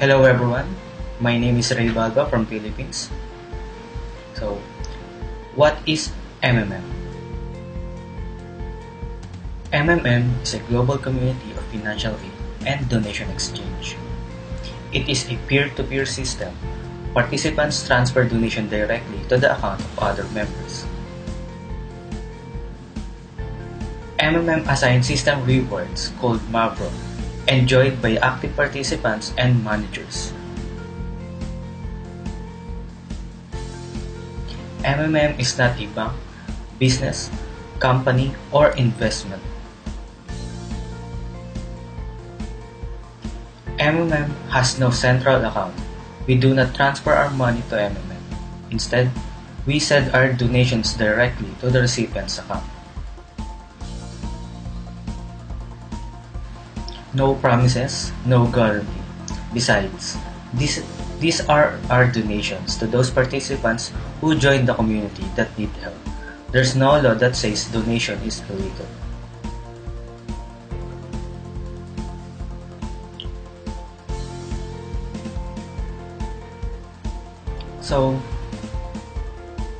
Hello everyone, my name is Ray Balba from Philippines. So, what is MMM? MMM is a global community of financial aid and donation exchange. It is a peer-to-peer system. Participants transfer donation directly to the account of other members. MMM assigns system rewards called Mavro, enjoyed by active participants and managers. MMM is not a bank, business, company, or investment. MMM has no central account. We do not transfer our money to MMM. Instead, we send our donations directly to the recipient's account. No promises, no guarantee. Besides, these are our donations to those participants who join the community that need help. There's no law that says donation is illegal. So,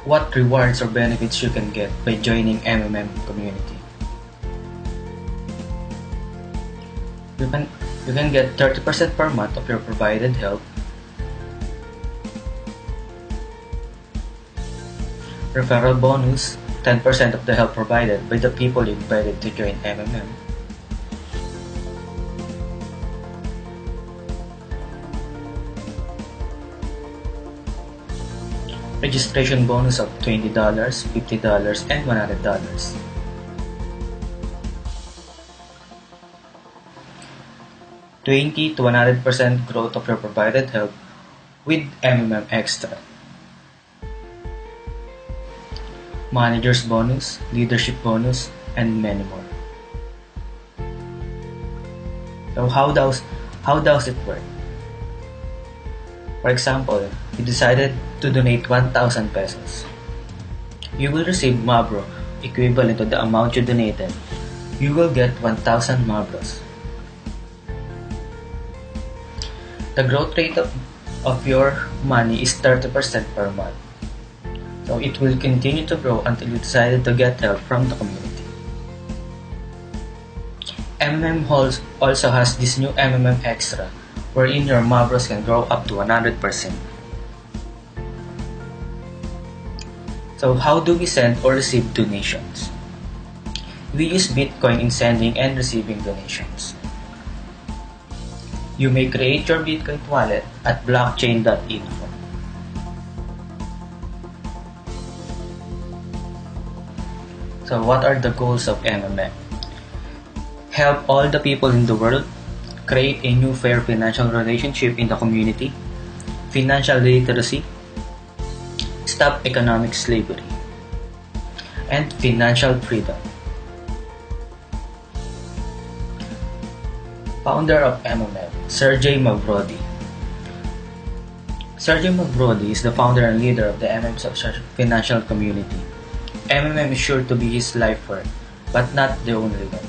what rewards or benefits you can get by joining MMM community? You can get 30% per month of your provided help, referral bonus, 10% of the help provided by the people you invited to join MMM, registration bonus of $20, $50, and $100. $20 to 100% growth of your provided help with MMM Extra. Manager's bonus, leadership bonus, and many more. So how does it work? For example, you decided to donate 1,000 pesos. You will receive Mavro equivalent to the amount you donated. You will get 1,000 Mavros. The growth rate of your money is 30% per month. So it will continue to grow until you decided to get help from the community. MMM also has this new MMM Extra, wherein your Mavros can grow up to 100%. So how do we send or receive donations? We use Bitcoin in sending and receiving donations. You may create your Bitcoin wallet at blockchain.info. So what are the goals of MMM? Help all the people in the world, create a new fair financial relationship in the community, financial literacy, stop economic slavery, and financial freedom. Founder of MMM, Sergey Mavrodi. Sergey Mavrodi is the founder and leader of the MMM financial community. MMM is sure to be his life work, but not the only one.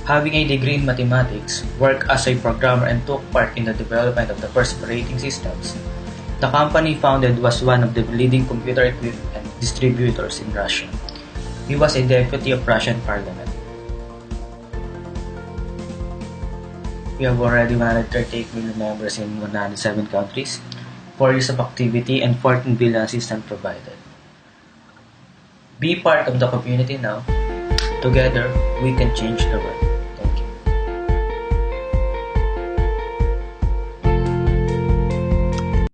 Having a degree in mathematics, worked as a programmer and took part in the development of the first operating systems, the company founded was one of the leading computer equipment distributors in Russia. He was a deputy of Russian parliament. We have already 138 million members in 107 countries, 4 years of activity, and 14 billion assistance provided. Be part of the community now. Together, we can change the world.